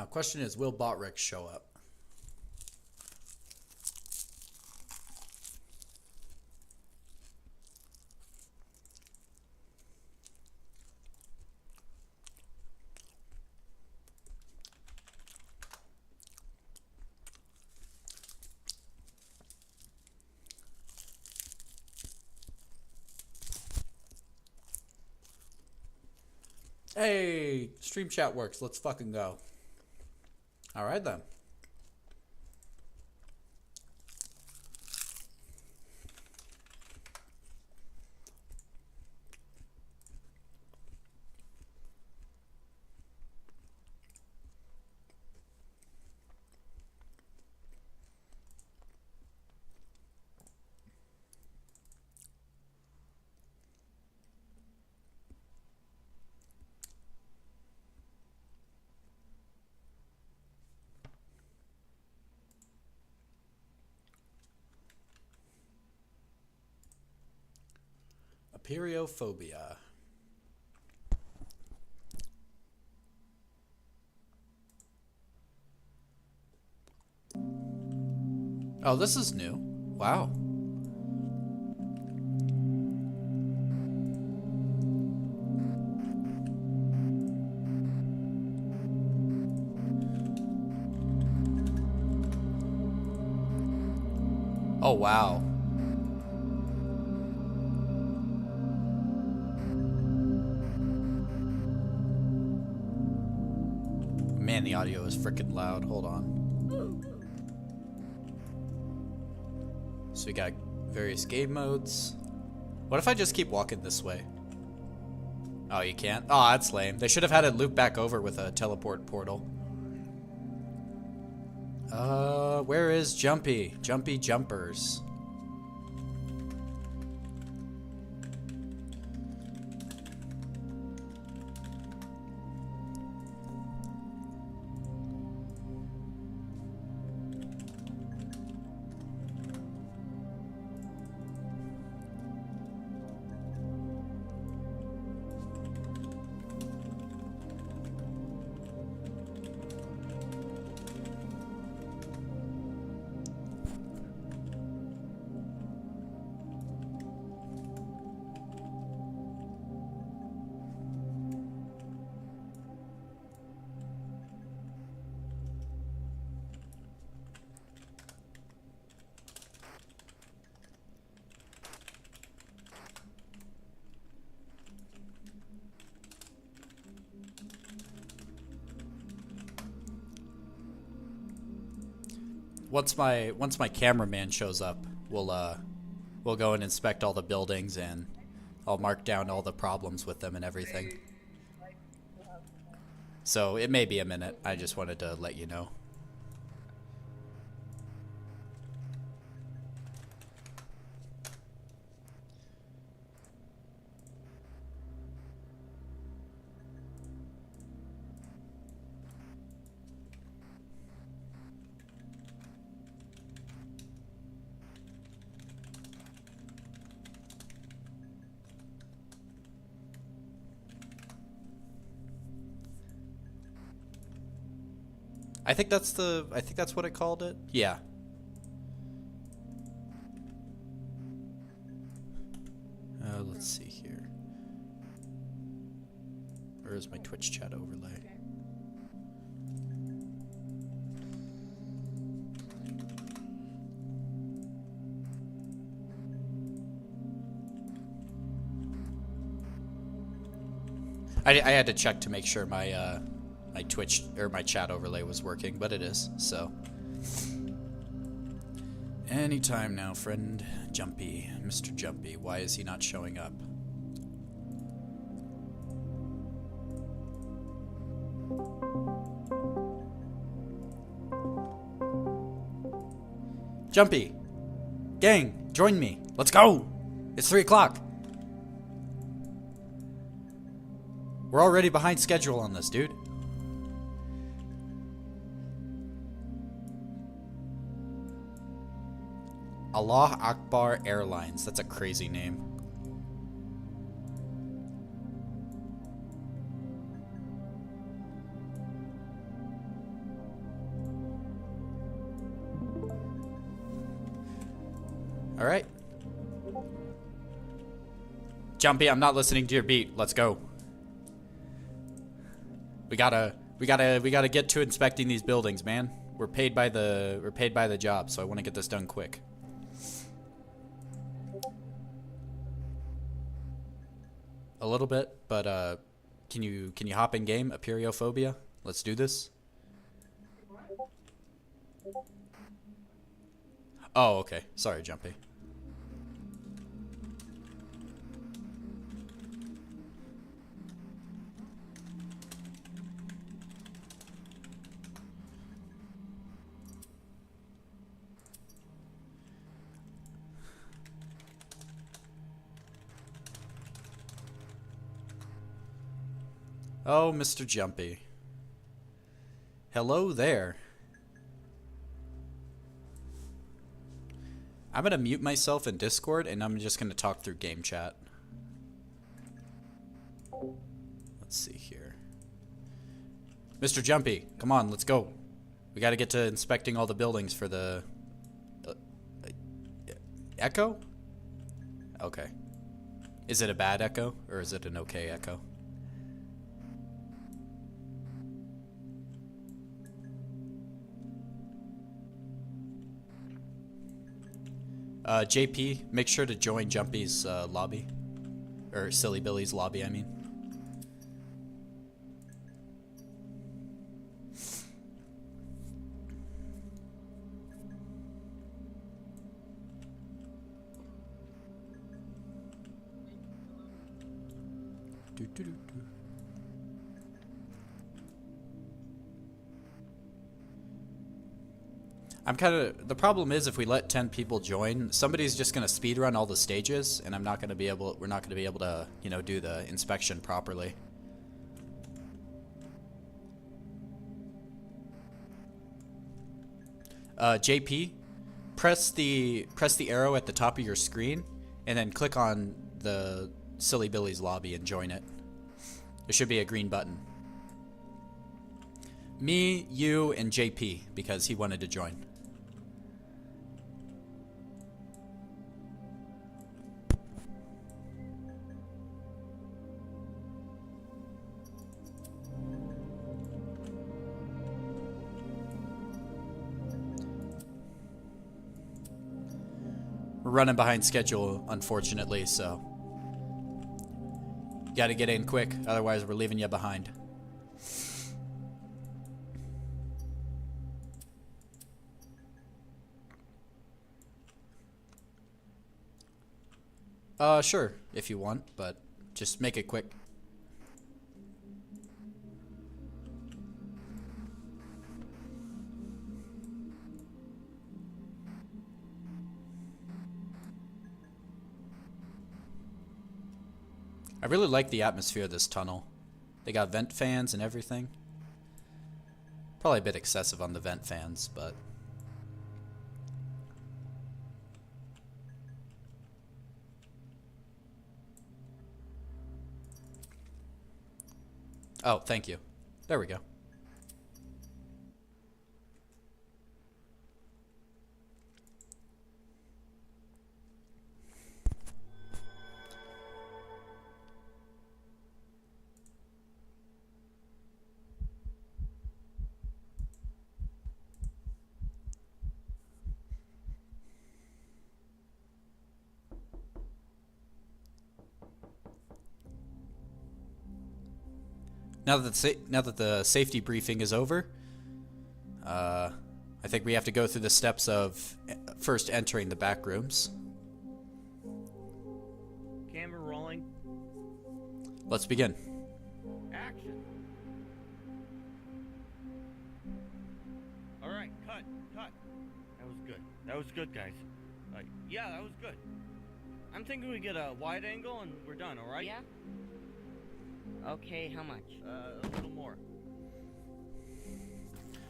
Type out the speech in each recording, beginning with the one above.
Now, question is, will Botrix show up? Hey, stream chat works. Let's fucking go. All right, then. Apeirophobia. Oh, this is new. Wow. Oh, wow. Man, the audio is freaking loud. Hold on. So we got various game modes. What if I just keep walking this way? Oh, you can't? Oh, that's lame. They should have had it loop back over with a teleport portal. Where is Jumpy? Jumpy Jumpers. Once my cameraman shows up, we'll go and inspect all the buildings, and I'll mark down all the problems with them and everything. So it may be a minute. I just wanted to let you know. I think that's what it called it. Yeah. Let's see here. Where is my Twitch chat overlay? I had to check to make sure my my Twitch or my chat overlay was working, but it is. So anytime now, friend Jumpy, Mr. Jumpy. Why is he not showing up? Jumpy, gang, join me. Let's go. It's 3 o'clock. We're already behind schedule on this, dude. Allah Akbar Airlines. That's a crazy name. Alright. Jumpy, I'm not listening to your beat. Let's go. We gotta get to inspecting these buildings, man. We're paid by the job, so I want to get this done quick. A little bit, but can you hop in game? Apeirophobia? Let's do this. Oh, okay. Sorry, Jumpy. Oh, Mr. Jumpy. Hello there. I'm gonna mute myself in Discord and I'm just gonna talk through game chat. Let's see here. Mr. Jumpy, come on, let's go. We gotta get to inspecting all the buildings for the... echo? Okay. Is it a bad echo or is it an okay echo? JP, make sure to join Jumpy's lobby. Or Silly Billy's lobby, I mean. The problem is if we let 10 people join, somebody's just going to speedrun all the stages and we're not going to be able to, you know, do the inspection properly. JP, press the arrow at the top of your screen and then click on the Silly Billy's lobby and join it. There should be a green button. Me, you, and JP, because he wanted to join. We're running behind schedule, unfortunately, so you gotta get in quick, otherwise we're leaving you behind. Sure, if you want, but just make it quick. I really like the atmosphere of this tunnel. They got vent fans and everything. Probably a bit excessive on the vent fans, but... Oh, thank you. There we go. Now that the safety briefing is over, I think we have to go through the steps of first entering the back rooms. Camera rolling. Let's begin. Action. All right, cut. That was good. That was good, guys. Yeah, that was good. I'm thinking we get a wide angle and we're done. All right? Yeah. Okay, how much? A little more.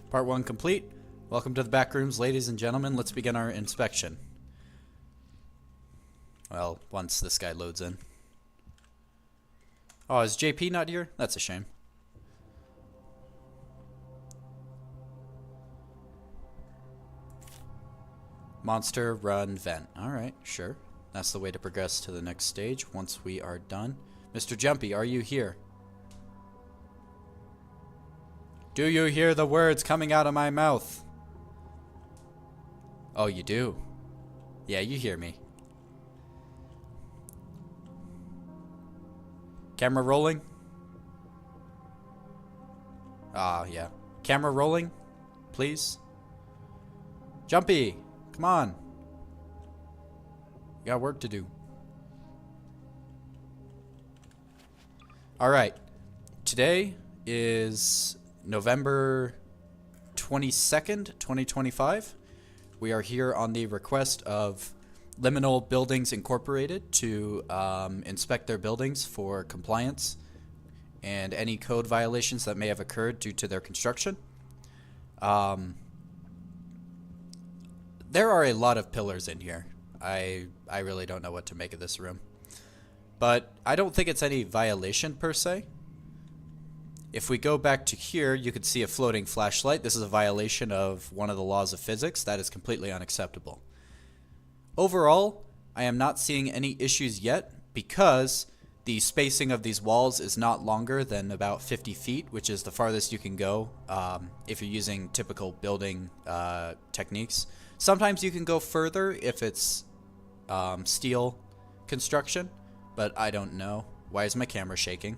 Part 1 complete. Welcome to the back rooms, ladies and gentlemen. Let's begin our inspection. Well, once this guy loads in. Oh, is JP not here? That's a shame. Monster, run, vent. Alright, sure. That's the way to progress to the next stage once we are done. Mr. Jumpy, are you here? Do you hear the words coming out of my mouth? Oh, you do? Yeah, you hear me. Camera rolling? Ah, yeah. Camera rolling, please. Jumpy, come on. You got work to do. Alright. Today is November 22nd, 2025. We are here on the request of Liminal Buildings Incorporated to inspect their buildings for compliance and any code violations that may have occurred due to their construction. There are a lot of pillars in here. I really don't know what to make of this room. But I don't think it's any violation per se. If we go back to here, you can see a floating flashlight. This is a violation of one of the laws of physics. That is completely unacceptable. Overall, I am not seeing any issues yet because the spacing of these walls is not longer than about 50 feet, which is the farthest you can go if you're using typical building techniques. Sometimes you can go further if it's steel construction, but I don't know. Why is my camera shaking?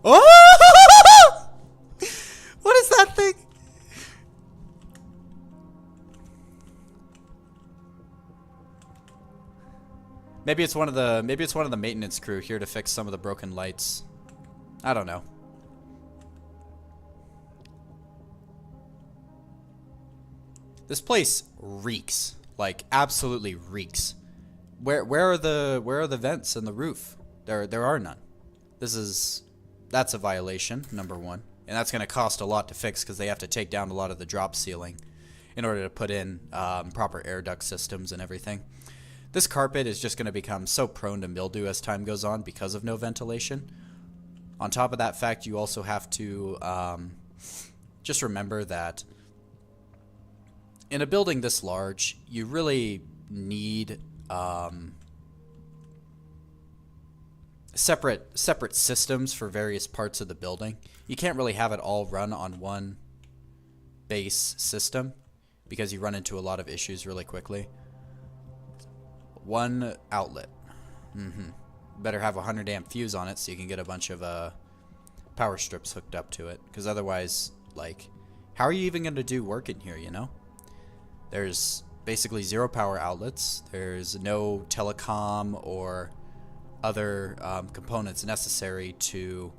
Oh! What is that thing? Maybe it's one of the maintenance crew here to fix some of the broken lights. I don't know. This place reeks. Like absolutely reeks. Where are the vents in the roof? There are none. That's a violation, number one. And that's going to cost a lot to fix because they have to take down a lot of the drop ceiling in order to put in proper air duct systems and everything. This carpet is just going to become so prone to mildew as time goes on because of no ventilation. On top of that fact, you also have to just remember that in a building this large, you really need separate systems for various parts of the building. You can't really have it all run on one base system because you run into a lot of issues really quickly. One outlet. Better have a 100 amp fuse on it so you can get a bunch of power strips hooked up to it, because otherwise, like, how are you even going to do work in here, you know? There's basically 0 power outlets. There's no telecom or other components necessary to...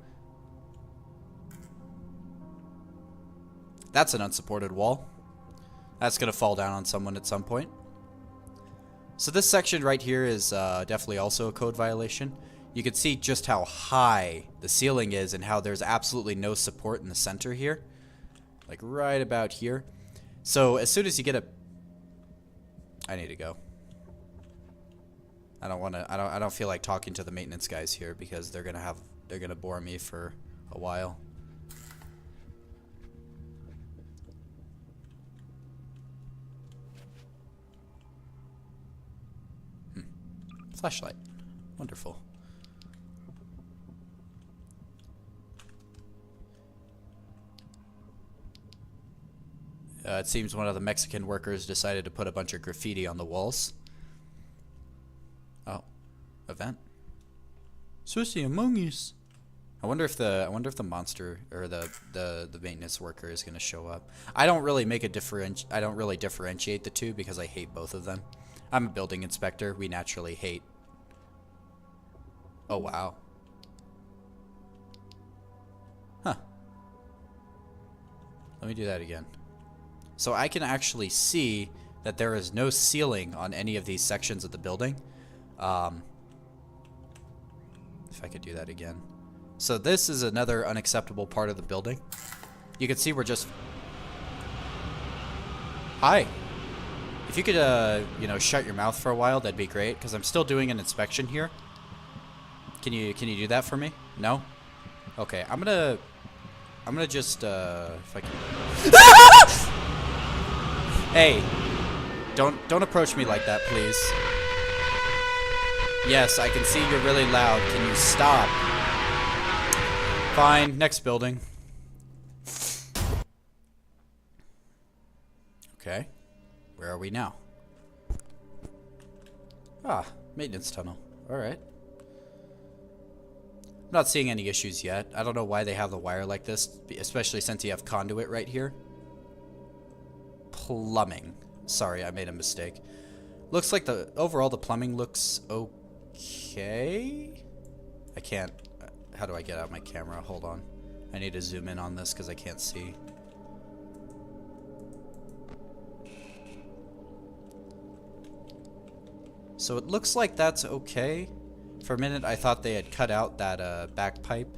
That's an unsupported wall. That's going to fall down on someone at some point. So this section right here is definitely also a code violation. You can see just how high the ceiling is and how there's absolutely no support in the center here. Like right about here. So as soon as you get a... I need to go. I don't feel like talking to the maintenance guys here because they're gonna bore me for a while. Flashlight. Wonderful. It seems one of the Mexican workers decided to put a bunch of graffiti on the walls. Oh, event. Sushi Among Us. I wonder if the monster or the maintenance worker is going to show up. I don't really differentiate the two because I hate both of them. I'm a building inspector. We naturally hate. Oh wow. Huh. Let me do that again. So I can actually see that there is no ceiling on any of these sections of the building. If I could do that again. So this is another unacceptable part of the building. You can see we're just... Hi. If you could, you know, shut your mouth for a while, that'd be great, because I'm still doing an inspection here. Can you do that for me? No? Okay, I'm gonna just, if I can... Hey, don't approach me like that, please. Yes, I can see you're really loud. Can you stop? Fine, next building. Okay, where are we now? Ah, maintenance tunnel. Alright. I'm not seeing any issues yet. I don't know why they have the wire like this, especially since you have conduit right here. Plumbing. Sorry, I made a mistake. Looks like overall the plumbing looks okay. I can't. How do I get out my camera? Hold on. I need to zoom in on this because I can't see. So it looks like that's okay. For a minute, I thought they had cut out that back pipe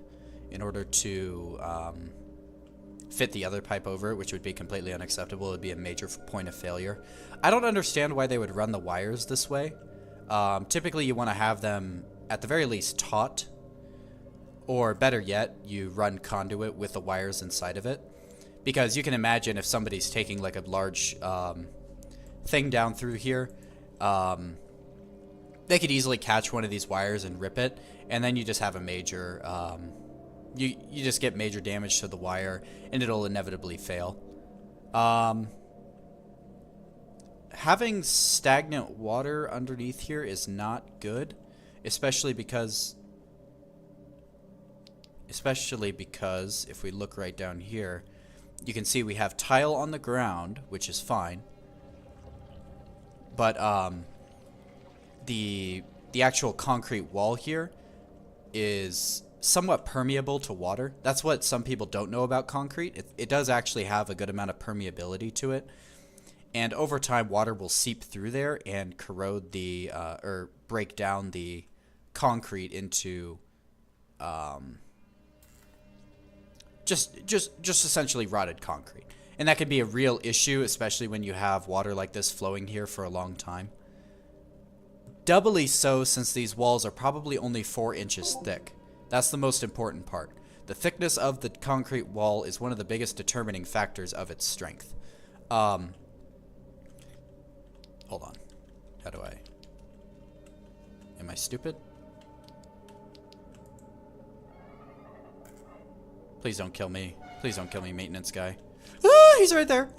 in order to fit the other pipe over it, which would be completely unacceptable. It would be a major point of failure. I don't understand why they would run the wires this way. Typically, you want to have them, at the very least, taut. Or better yet, you run conduit with the wires inside of it. Because you can imagine if somebody's taking like a large thing down through here, they could easily catch one of these wires and rip it, and then you just have a major, you just get major damage to the wire, and it'll inevitably fail. Having stagnant water underneath here is not good, especially because if we look right down here, you can see we have tile on the ground, which is fine, but the actual concrete wall here is somewhat permeable to water. That's what some people don't know about concrete. It does actually have a good amount of permeability to it. And over time, water will seep through there and corrode the, or break down the concrete into just essentially rotted concrete. And that can be a real issue, especially when you have water like this flowing here for a long time. Doubly so since these walls are probably only 4 inches thick. That's the most important part. The thickness of the concrete wall is one of the biggest determining factors of its strength. Hold on. How do I... Am I stupid? Please don't kill me. Please don't kill me, maintenance guy. Ah, he's right there!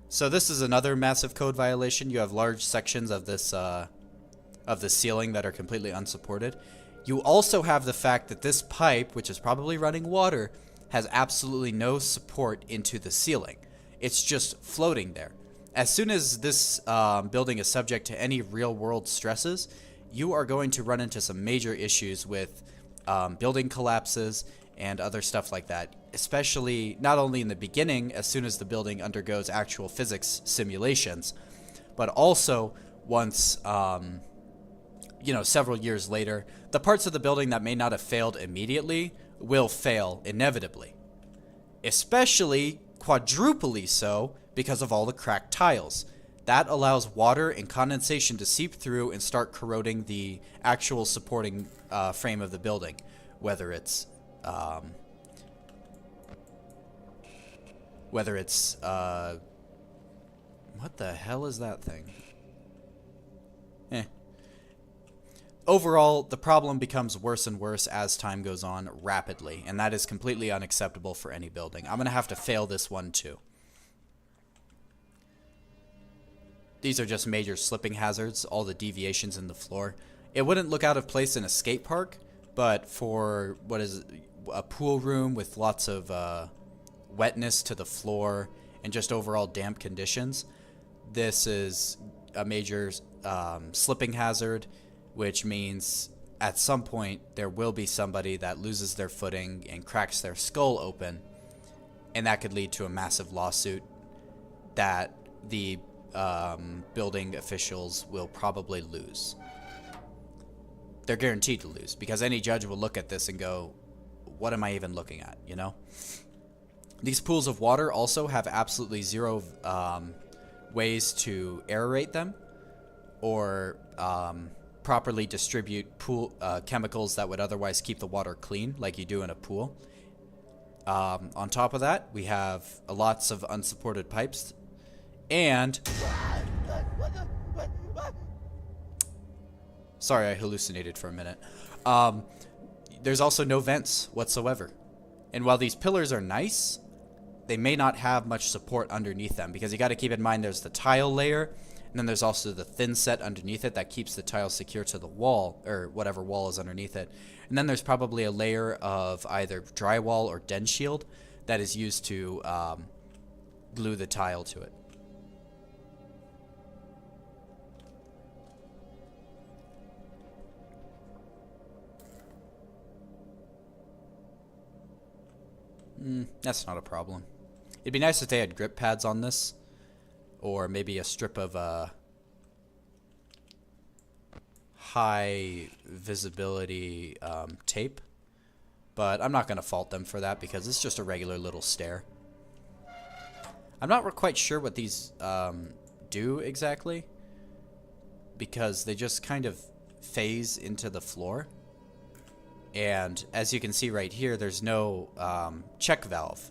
So this is another massive code violation. You have large sections of this of the ceiling that are completely unsupported. You also have the fact that this pipe, which is probably running water, has absolutely no support into the ceiling. It's just floating there. As soon as this building is subject to any real-world stresses, you are going to run into some major issues with building collapses and other stuff like that, especially not only in the beginning as soon as the building undergoes actual physics simulations, but also once, several years later, the parts of the building that may not have failed immediately will fail inevitably, especially quadruply so because of all the cracked tiles. That allows water and condensation to seep through and start corroding the actual supporting frame of the building, whether it's what the hell is that thing? Overall, the problem becomes worse and worse as time goes on rapidly, and that is completely unacceptable for any building. I'm going to have to fail this one too. These are just major slipping hazards, all the deviations in the floor. It wouldn't look out of place in a skate park, but for what is a pool room with lots of wetness to the floor and just overall damp conditions, this is a major slipping hazard, which means at some point there will be somebody that loses their footing and cracks their skull open, and that could lead to a massive lawsuit that the building officials will probably lose. They're guaranteed to lose because any judge will look at this and go, what am I even looking at, you know? These pools of water also have absolutely zero ways to aerate them or properly distribute pool chemicals that would otherwise keep the water clean like you do in a pool. On top of that, we have lots of unsupported pipes, and sorry, I hallucinated for a minute. There's also no vents whatsoever. And while these pillars are nice, they may not have much support underneath them, because you got to keep in mind there's the tile layer, and then there's also the thin set underneath it that keeps the tile secure to the wall, or whatever wall is underneath it. And then there's probably a layer of either drywall or den shield that is used to glue the tile to it. That's not a problem. It'd be nice if they had grip pads on this, or maybe a strip of high visibility tape, but I'm not going to fault them for that because it's just a regular little stair. I'm not quite sure what these do exactly, because they just kind of phase into the floor. And as you can see right here, there's no check valve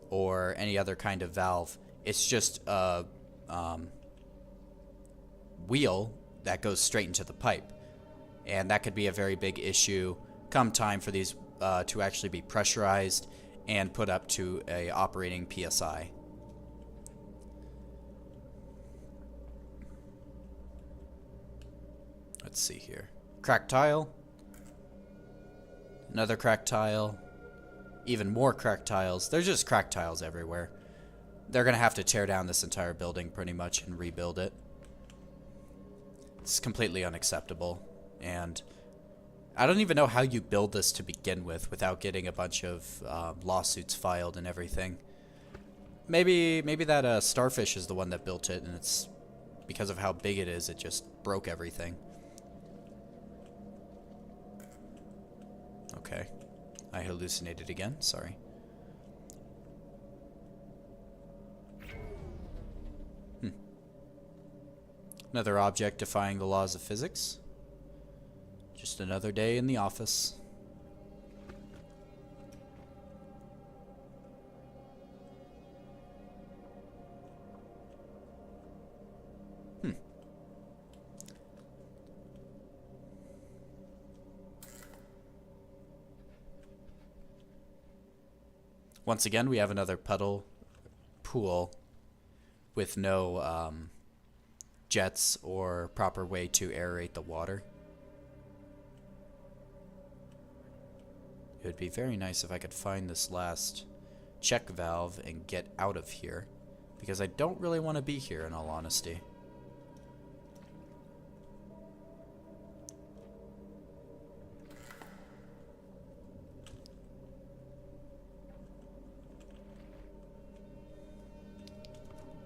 or any other kind of valve. It's just a wheel that goes straight into the pipe. And that could be a very big issue come time for these to actually be pressurized and put up to a operating PSI. Let's see here. Cracked tile. Another cracked tile. Even more cracked tiles. There's just cracked tiles everywhere. They're going to have to tear down this entire building pretty much and rebuild it. It's completely unacceptable. And I don't even know how you build this to begin with without getting a bunch of lawsuits filed and everything. Maybe that Starfish is the one that built it, and it's because of how big it is, it just broke everything. Okay. I hallucinated again. Sorry. Another object defying the laws of physics. Just another day in the office. Once again, we have another puddle pool with no jets or proper way to aerate the water. It would be very nice if I could find this last check valve and get out of here, because I don't really want to be here, in all honesty.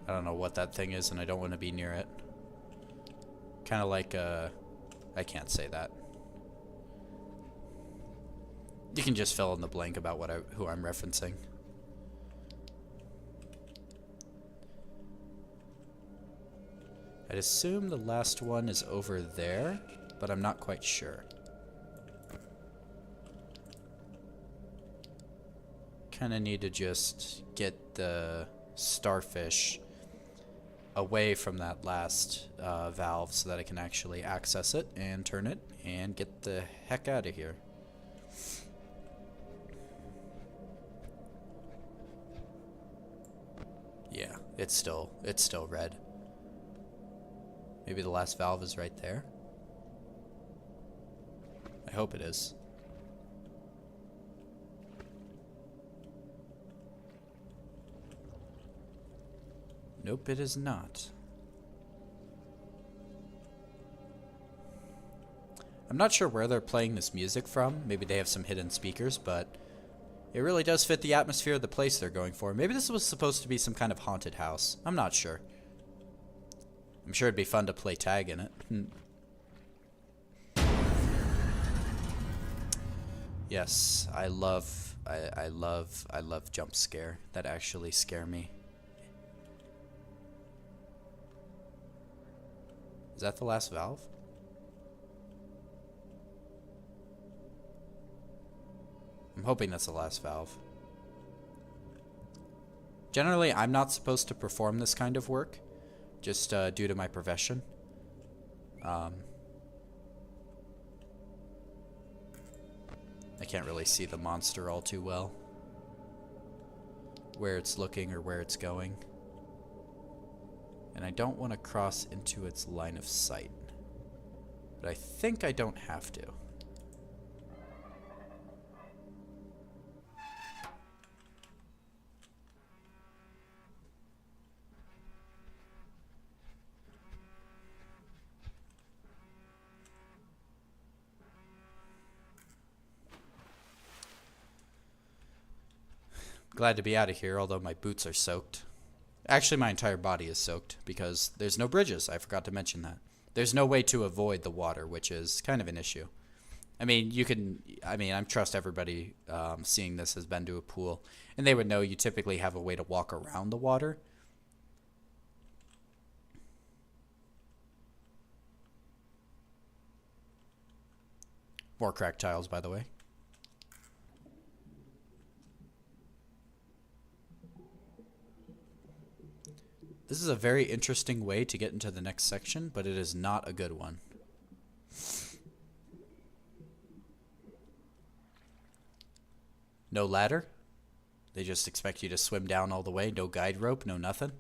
I don't know what that thing is, and I don't want to be near it. Kind of like I can't say that. You can just fill in the blank about who I'm referencing. I'd assume the last one is over there, but I'm not quite sure. Kind of need to just get the Starfish away from that last valve so that I can actually access it and turn it and get the heck out of here. Yeah, it's still red. Maybe the last valve is right there. I hope it is. Nope, it is not. I'm not sure where they're playing this music from. Maybe they have some hidden speakers, but it really does fit the atmosphere of the place they're going for. Maybe this was supposed to be some kind of haunted house. I'm not sure. I'm sure it'd be fun to play tag in it. Yes, I love jump scare that actually scare me. Is that the last valve? I'm hoping that's the last valve. Generally, I'm not supposed to perform this kind of work, just due to my profession. I can't really see the monster all too well, where it's looking or where it's going. And I don't want to cross into its line of sight. But I think I don't have to. Glad to be out of here, although my boots are soaked. Actually, my entire body is soaked because there's no bridges. I forgot to mention that. There's no way to avoid the water, which is kind of an issue. I mean, I trust everybody seeing this has been to a pool, and they would know you typically have a way to walk around the water. More cracked tiles, by the way. This is a very interesting way to get into the next section, but it is not a good one. No ladder. They just expect you to swim down all the way. No guide rope, no nothing.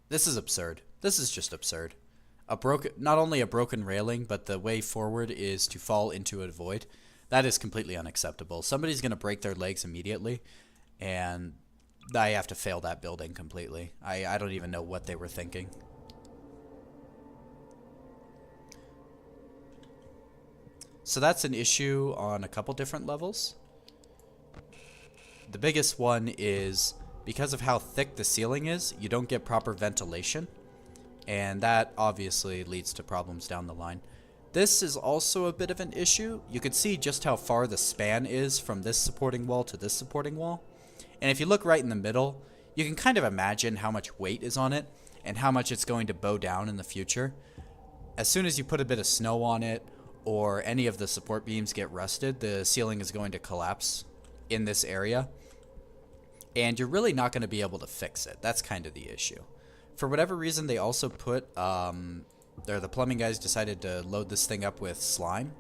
This is absurd. This is just absurd. Not only a broken railing, but the way forward is to fall into a void. That is completely unacceptable. Somebody's going to break their legs immediately, and I have to fail that building completely. I don't even know what they were thinking. So that's an issue on a couple different levels. The biggest one is because of how thick the ceiling is, you don't get proper ventilation, and that obviously leads to problems down the line. This is also a bit of an issue. You can see just how far the span is from this supporting wall to this supporting wall. And if you look right in the middle, you can kind of imagine how much weight is on it and how much it's going to bow down in the future. As soon as you put a bit of snow on it or any of the support beams get rusted, the ceiling is going to collapse in this area. And you're really not going to be able to fix it. That's kind of the issue. For whatever reason, they also put... the plumbing guys decided to load this thing up with slime.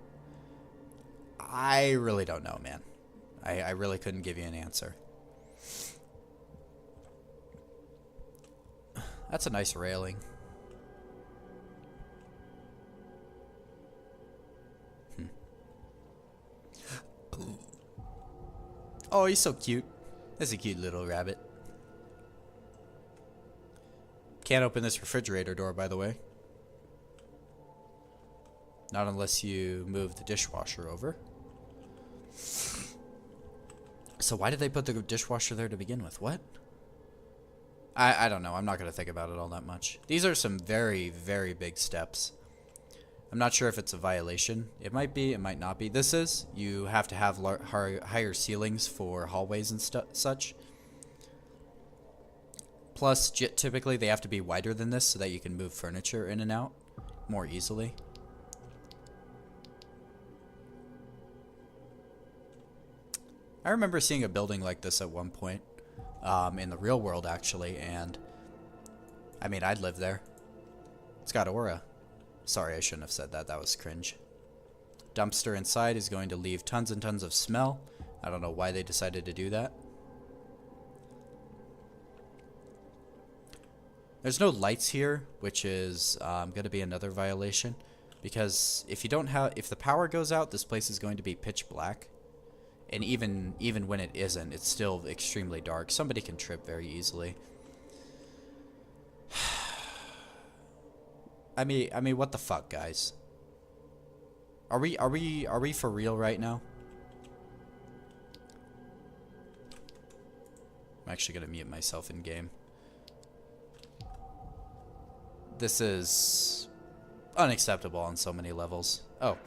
I really don't know, man. I really couldn't give you an answer. That's a nice railing. Oh, he's so cute. That's a cute little rabbit. Can't open this refrigerator door, by the way. Not unless you move the dishwasher over. So why did they put the dishwasher there to begin with? What? I don't know. I'm not going to think about it all that much. These are some very, very big steps. I'm not sure if it's a violation. It might be. It might not be. This is. You have to have higher ceilings for hallways and such. Plus, typically they have to be wider than this so that you can move furniture in and out more easily. I remember seeing a building like this at one point, in the real world actually, and I mean, I'd live there. It's got aura. Sorry, I shouldn't have said that. That was cringe. Dumpster inside is going to leave tons and tons of smell. I don't know why they decided to do that. There's no lights here, which is going to be another violation, because if the power goes out, this place is going to be pitch black. And even when it isn't, it's still extremely dark. Somebody can trip very easily. I mean, what the fuck, guys? Are we for real right now? I'm actually gonna mute myself in game. This is unacceptable on so many levels. Oh.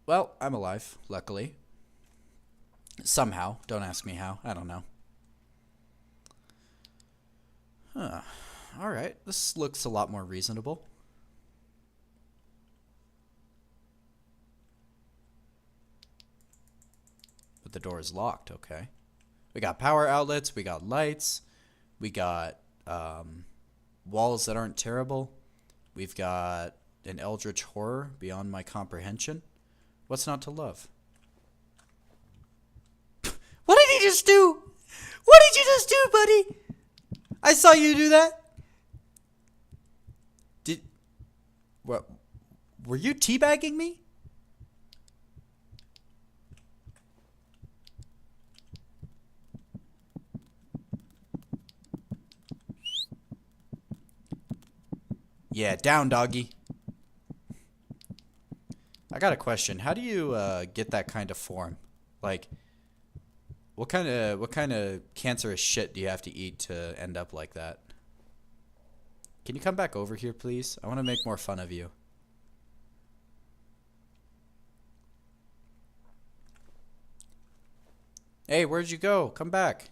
Well, I'm alive, luckily. Somehow. Don't ask me how. I don't know. Alright, this looks a lot more reasonable. But the door is locked, okay. We got power outlets, we got lights, we got walls that aren't terrible. We've got an eldritch horror beyond my comprehension. What's not to love? What did he just do? What did you just do, buddy? I saw you do that. What? Were you teabagging me? Yeah, down, doggy. I got a question. How do you get that kind of form? Like, what kind of cancerous shit do you have to eat to end up like that? Can you come back over here, please? I want to make more fun of you. Hey, where'd you go? Come back.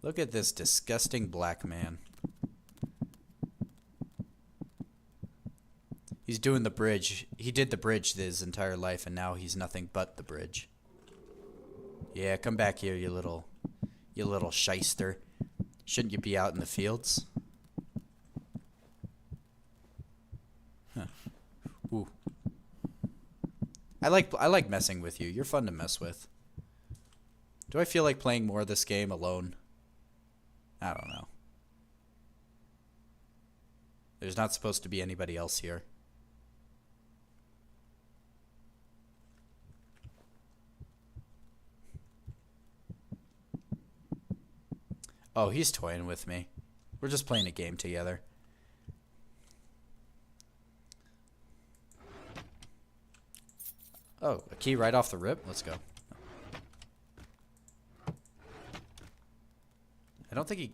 Look at this disgusting black man. He's doing the bridge. He did the bridge his entire life, and now he's nothing but the bridge. Yeah, come back here, you little shyster. Shouldn't you be out in the fields? Huh. Ooh. I like messing with you. You're fun to mess with. Do I feel like playing more of this game alone? I don't know. There's not supposed to be anybody else here. Oh, he's toying with me. We're just playing a game together. Oh, a key right off the rip? Let's go. I don't think he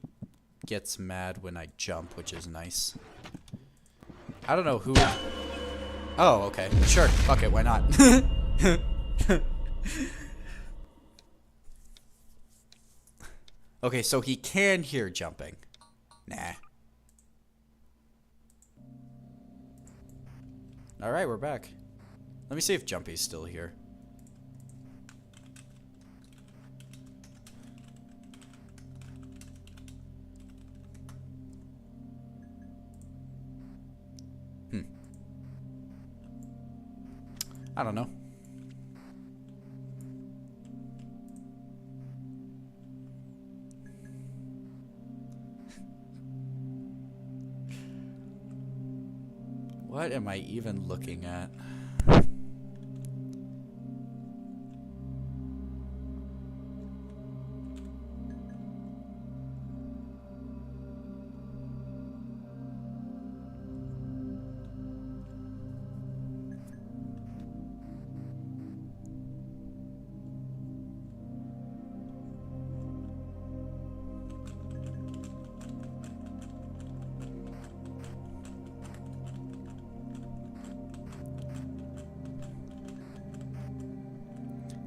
gets mad when I jump, which is nice. I don't know who... Oh, okay. Sure. Fuck it. Why not? Okay, so he can hear jumping. Nah. Alright, we're back. Let me see if Jumpy's still here. I don't know. What am I even looking at?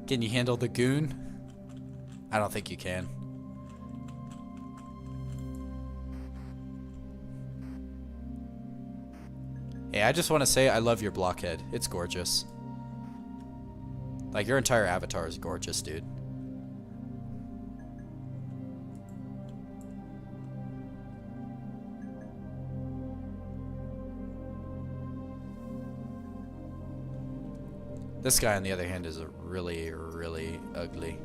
Can you handle the goon? I don't think you can. Hey, I just want to say I love your blockhead. It's gorgeous. Like, your entire avatar is gorgeous, dude. This guy, on the other hand, is really, really ugly.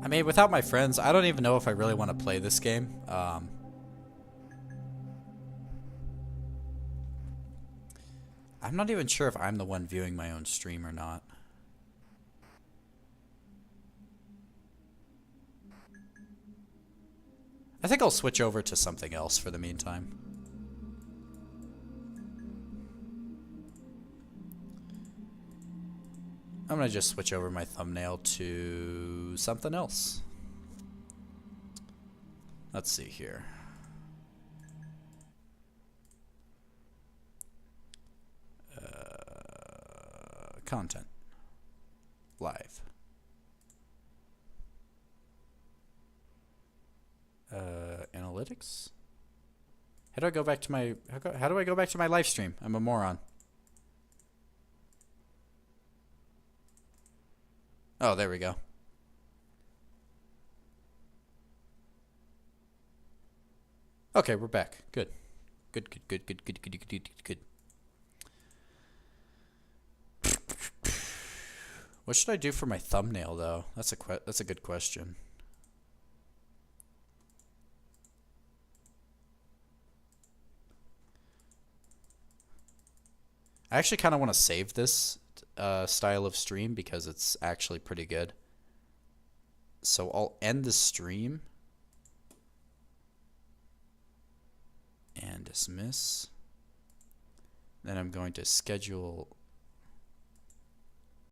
I mean, without my friends, I don't even know if I really want to play this game. I'm not even sure if I'm the one viewing my own stream or not. I think I'll switch over to something else for the meantime. I'm gonna just switch over my thumbnail to something else. Let's see here. content. Live. Analytics? How do I go back to my how do I go back to my live stream? I'm a moron. Oh, there we go. Okay, we're back. Good. Good. What should I do for my thumbnail though? That's a good question. I actually kind of want to save this style of stream because it's actually pretty good. So I'll end the stream and dismiss. Then I'm going to schedule